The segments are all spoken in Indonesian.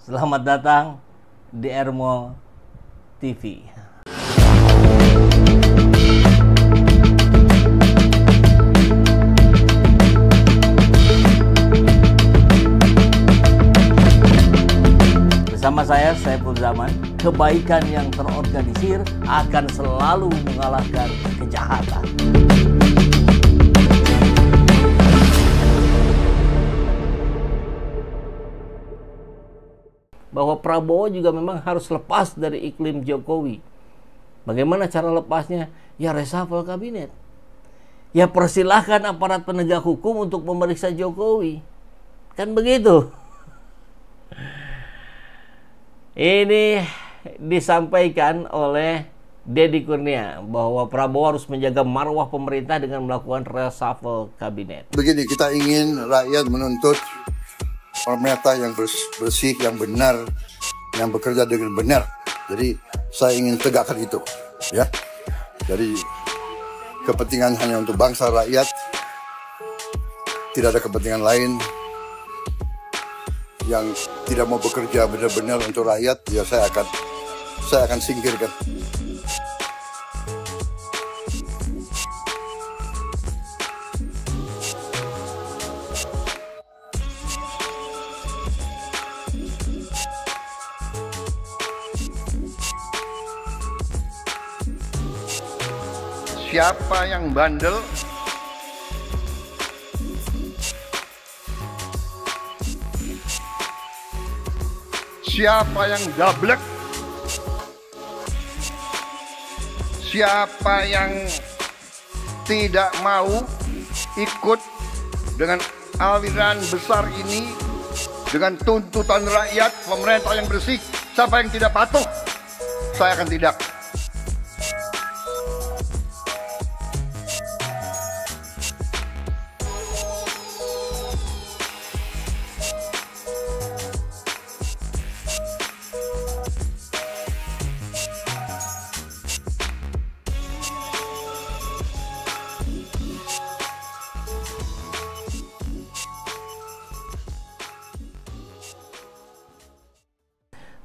Selamat datang di Ermo TV. Bersama saya, Saiful Zaman, kebaikan yang terorganisir akan selalu mengalahkan kejahatan. Bahwa Prabowo juga memang harus lepas dari iklim Jokowi. Bagaimana cara lepasnya? Ya reshuffle kabinet. Ya persilahkan aparat penegak hukum untuk memeriksa Jokowi. Kan begitu. Ini disampaikan oleh Deddy Kurnia bahwa Prabowo harus menjaga marwah pemerintah dengan melakukan reshuffle kabinet. Begini, kita ingin rakyat menuntut pemerintah yang bersih, yang benar, yang bekerja dengan benar. Jadi saya ingin tegakkan itu, ya. Jadi kepentingan hanya untuk bangsa rakyat, tidak ada kepentingan lain. Yang tidak mau bekerja benar-benar untuk rakyat, ya saya akan singkirkan. Siapa yang bandel, siapa yang gablek, siapa yang tidak mau ikut dengan aliran besar ini, dengan tuntutan rakyat, pemerintah yang bersih, siapa yang tidak patuh, saya akan tidak.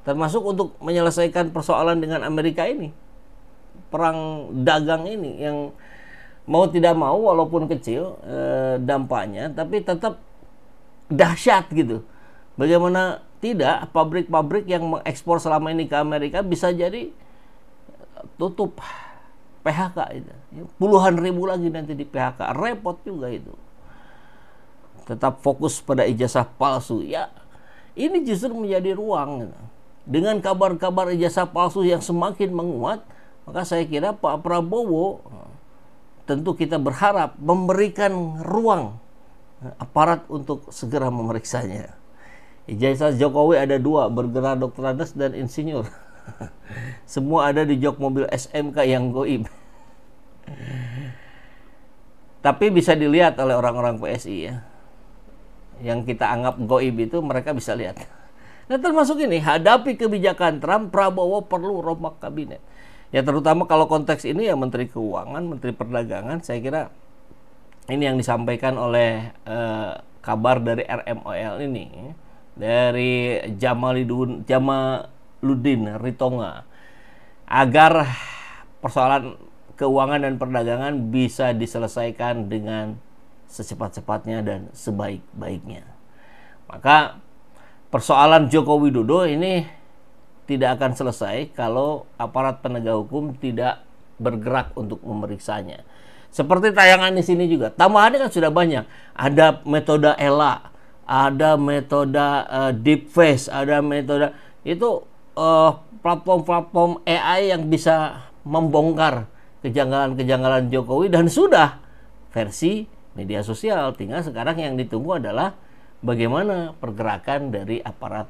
Termasuk untuk menyelesaikan persoalan dengan Amerika ini, perang dagang ini yang mau tidak mau walaupun kecil dampaknya, tapi tetap dahsyat gitu. Bagaimana tidak pabrik-pabrik yang mengekspor selama ini ke Amerika bisa jadi tutup, PHK itu. Puluhan ribu lagi nanti di PHK, repot juga itu. Tetap fokus pada ijazah palsu. Ya, ini justru menjadi ruang gitu. Dengan kabar-kabar ijazah palsu yang semakin menguat, maka saya kira Pak Prabowo tentu kita berharap memberikan ruang aparat untuk segera memeriksanya. Ijazah Jokowi ada 2, bergerak Dr. Andes dan insinyur. Semua ada di jok mobil SMK yang goib. Tapi bisa dilihat oleh orang-orang PSI ya. Yang kita anggap goib itu mereka bisa lihat. Nah, termasuk ini, hadapi kebijakan Trump, Prabowo perlu rombak kabinet. Ya terutama kalau konteks ini ya Menteri Keuangan, Menteri Perdagangan, saya kira ini yang disampaikan oleh kabar dari RMOL ini, dari Jamaluddin Ritonga, agar persoalan keuangan dan perdagangan bisa diselesaikan dengan secepat-cepatnya dan sebaik-baiknya. Maka persoalan Joko Widodo ini tidak akan selesai kalau aparat penegak hukum tidak bergerak untuk memeriksanya. Seperti tayangan di sini juga, tambahannya kan sudah banyak. Ada metode ELA, ada metode deepface, ada metode itu platform-platform AI yang bisa membongkar kejanggalan-kejanggalan Jokowi, dan sudah versi media sosial. Tinggal sekarang yang ditunggu adalah bagaimana pergerakan dari aparat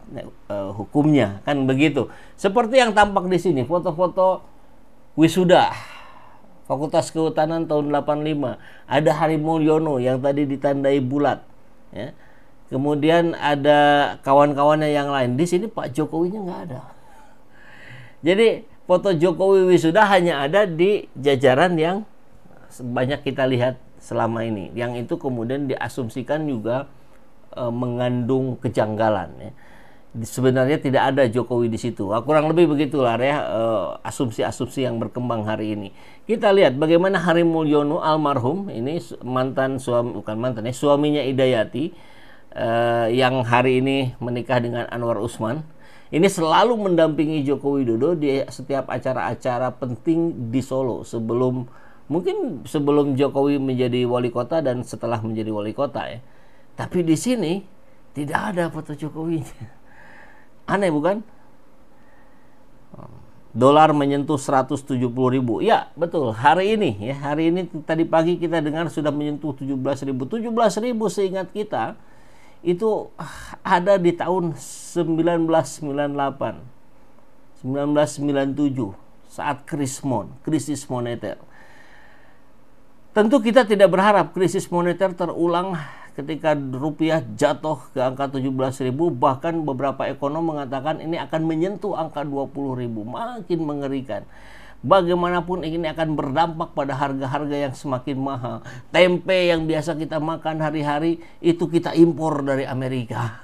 hukumnya, kan begitu. Seperti yang tampak di sini, foto-foto wisuda Fakultas Kehutanan tahun 85. Ada Harimulyono yang tadi ditandai bulat, ya. Kemudian ada kawan-kawannya yang lain. Di sini Pak Jokowinya nggak ada. Jadi foto Jokowi wisuda hanya ada di jajaran yang banyak kita lihat selama ini. Yang itu kemudian diasumsikan juga mengandung kejanggalan, ya. sebenarnya tidak ada Jokowi di situ. Kurang lebih begitulah ya asumsi-asumsi yang berkembang hari ini. Kita lihat bagaimana Hari Mulyono almarhum ini mantan suami, bukan mantan ya, suaminya Idayati yang hari ini menikah dengan Anwar Usman. Ini selalu mendampingi Joko Widodo di setiap acara-acara penting di Solo mungkin sebelum Jokowi menjadi wali kota dan setelah menjadi wali kota ya. Tapi di sini tidak ada foto Jokowi. Aneh bukan? Dolar menyentuh 170.000. Ya, betul. Hari ini tadi pagi kita dengar sudah menyentuh 17.000. 17.000 seingat kita itu ada di tahun 1998. 1997 saat krisis moneter. Tentu kita tidak berharap krisis moneter terulang ketika rupiah jatuh ke angka 17.000, bahkan beberapa ekonom mengatakan ini akan menyentuh angka 20.000, makin mengerikan. Bagaimanapun ini akan berdampak pada harga-harga yang semakin mahal. Tempe yang biasa kita makan hari-hari itu kita impor dari Amerika.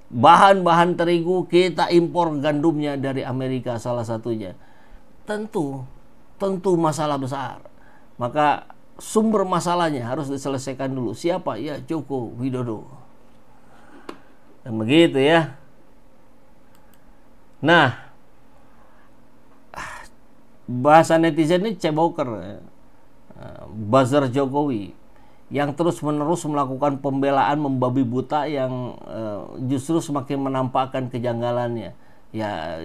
Bahan-bahan terigu kita impor gandumnya dari Amerika salah satunya. Tentu masalah besar. Maka sumber masalahnya harus diselesaikan dulu. Siapa? Ya Joko Widodo. Dan begitu ya. Nah, bahasa netizen ini ceboker, buzzer Jokowi yang terus-menerus melakukan pembelaan membabi buta yang justru semakin menampakkan kejanggalannya. Ya,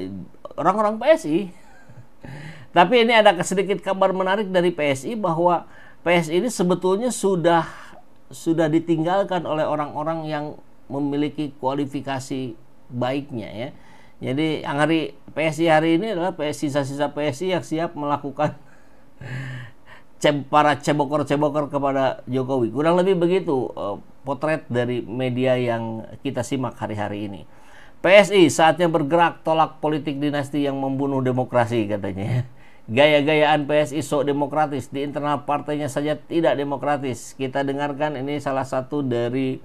orang-orang PSI. Tapi ini ada sedikit kabar menarik dari PSI bahwa PSI ini sebetulnya sudah ditinggalkan oleh orang-orang yang memiliki kualifikasi baiknya ya. Jadi PSI hari ini adalah sisa-sisa PSI yang siap melakukan para cebokor-cebokor kepada Jokowi. Kurang lebih begitu potret dari media yang kita simak hari-hari ini. PSI saatnya bergerak tolak politik dinasti yang membunuh demokrasi katanya. Gaya-gayaan PSI sok demokratis, di internal partainya saja tidak demokratis. Kita dengarkan ini salah satu dari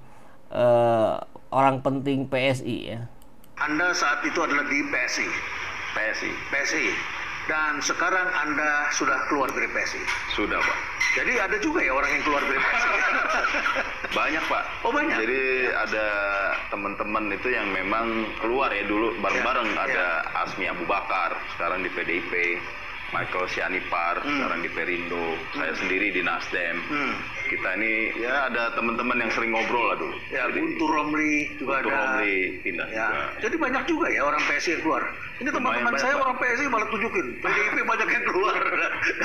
orang penting PSI ya. Anda saat itu adalah di PSI. Dan sekarang Anda sudah keluar dari PSI. Sudah, Pak. Jadi ada juga ya orang yang keluar dari PSI. Banyak, Pak. Oh, banyak. Jadi ada teman-teman itu yang memang keluar ya dulu bareng-bareng. Ada Asmi Abu Bakar, sekarang di PDIP. Michael Sianipar, sekarang di Perindo. Saya sendiri di Nasdem. Kita ini ya ada teman-teman yang sering ngobrol lah dulu. Ya, Guntur Romli juga Guntur ada. Romli pindah Ya. juga. Jadi banyak juga ya orang PSI yang keluar. Ini teman-teman saya orang PSI malah tunjukin. PDIP banyak yang keluar.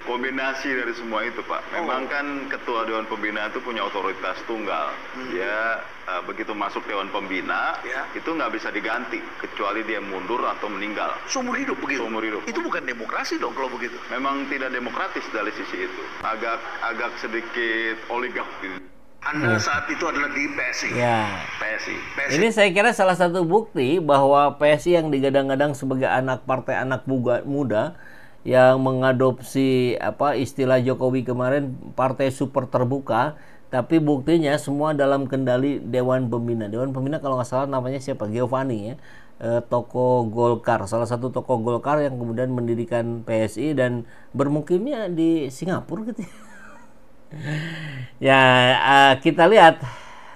Kombinasi dari semua itu, Pak. Memang kan Ketua Dewan Pembina itu punya otoritas tunggal. Dia begitu masuk Dewan Pembina, itu nggak bisa diganti kecuali dia mundur atau meninggal. Seumur hidup begitu. Seumur hidup. Itu bukan demokrasi dong kalau begitu. Memang tidak demokratis dari sisi itu. Agak sedikit oligak gitu. Anda saat itu adalah di PSI. Ya. PSI. Ini saya kira salah satu bukti bahwa PSI yang digadang-gadang sebagai partai anak muda yang mengadopsi istilah Jokowi kemarin partai super terbuka, tapi buktinya semua dalam kendali Dewan Pembina. Dewan Pembina kalau nggak salah namanya siapa? Giovanni ya. Tokoh Golkar, salah satu tokoh Golkar yang kemudian mendirikan PSI dan bermukimnya di Singapura gitu ya. Kita lihat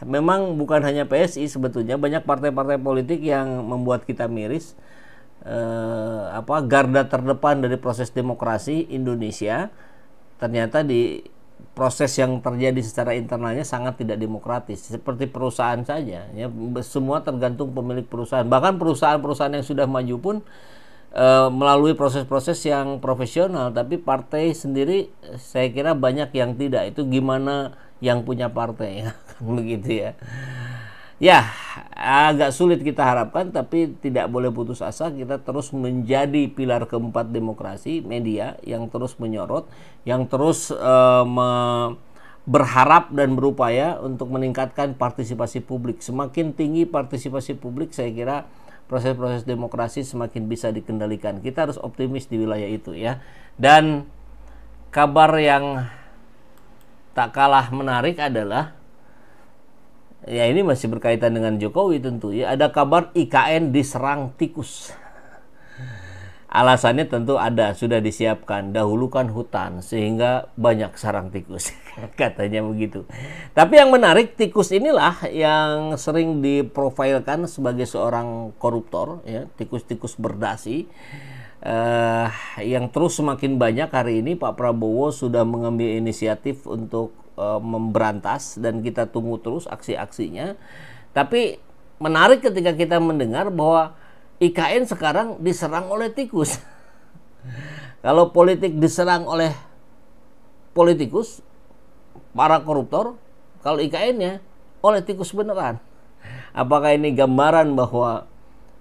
memang bukan hanya PSI, sebetulnya banyak partai-partai politik yang membuat kita miris. Garda terdepan dari proses demokrasi Indonesia ternyata di proses yang terjadi secara internalnya sangat tidak demokratis, seperti perusahaan saja ya, semua tergantung pemilik perusahaan. Bahkan perusahaan-perusahaan yang sudah maju pun melalui proses-proses yang profesional, tapi partai sendiri saya kira banyak yang tidak. Itu gimana yang punya partai ya, begitu ya. Ya, agak sulit kita harapkan, tapi tidak boleh putus asa. Kita terus menjadi pilar keempat demokrasi, media yang terus menyorot, yang terus berharap dan berupaya untuk meningkatkan partisipasi publik. Semakin tinggi partisipasi publik, saya kira proses-proses demokrasi semakin bisa dikendalikan. Kita harus optimis di wilayah itu ya. Dan kabar yang tak kalah menarik adalah Ya ini masih berkaitan dengan Jokowi tentu ya. Ada kabar IKN diserang tikus. Alasannya tentu ada, sudah disiapkan, dahulukan hutan sehingga banyak sarang tikus. Katanya begitu. Tapi yang menarik, tikus inilah yang sering diprofilkan sebagai seorang koruptor ya, tikus-tikus berdasi. Yang terus semakin banyak. Hari ini Pak Prabowo sudah mengambil inisiatif untuk memberantas dan kita tunggu terus aksi-aksinya. Tapi menarik ketika kita mendengar bahwa IKN sekarang diserang oleh tikus. Kalau politik diserang oleh politikus, para koruptor, kalau IKN-nya oleh tikus beneran. Apakah ini gambaran bahwa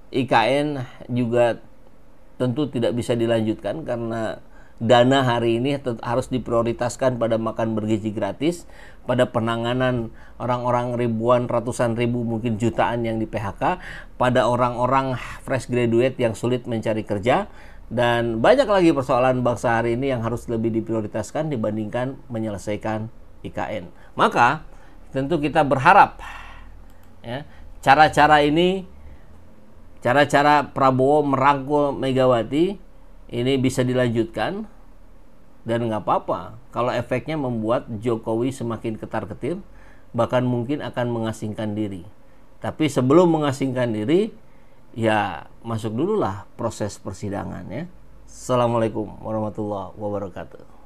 IKN juga tentu tidak bisa dilanjutkan karena dana hari ini harus diprioritaskan pada makan bergizi gratis, pada penanganan orang-orang ribuan, ratusan ribu, mungkin jutaan yang di PHK, pada orang-orang fresh graduate yang sulit mencari kerja, dan banyak lagi persoalan bangsa hari ini yang harus lebih diprioritaskan dibandingkan menyelesaikan IKN. Maka tentu kita berharap ya, cara-cara ini, cara-cara Prabowo merangkul Megawati ini bisa dilanjutkan, dan nggak apa-apa kalau efeknya membuat Jokowi semakin ketar-ketir, bahkan mungkin akan mengasingkan diri. Tapi sebelum mengasingkan diri, ya masuk dululah proses persidangan ya. Assalamualaikum warahmatullahi wabarakatuh.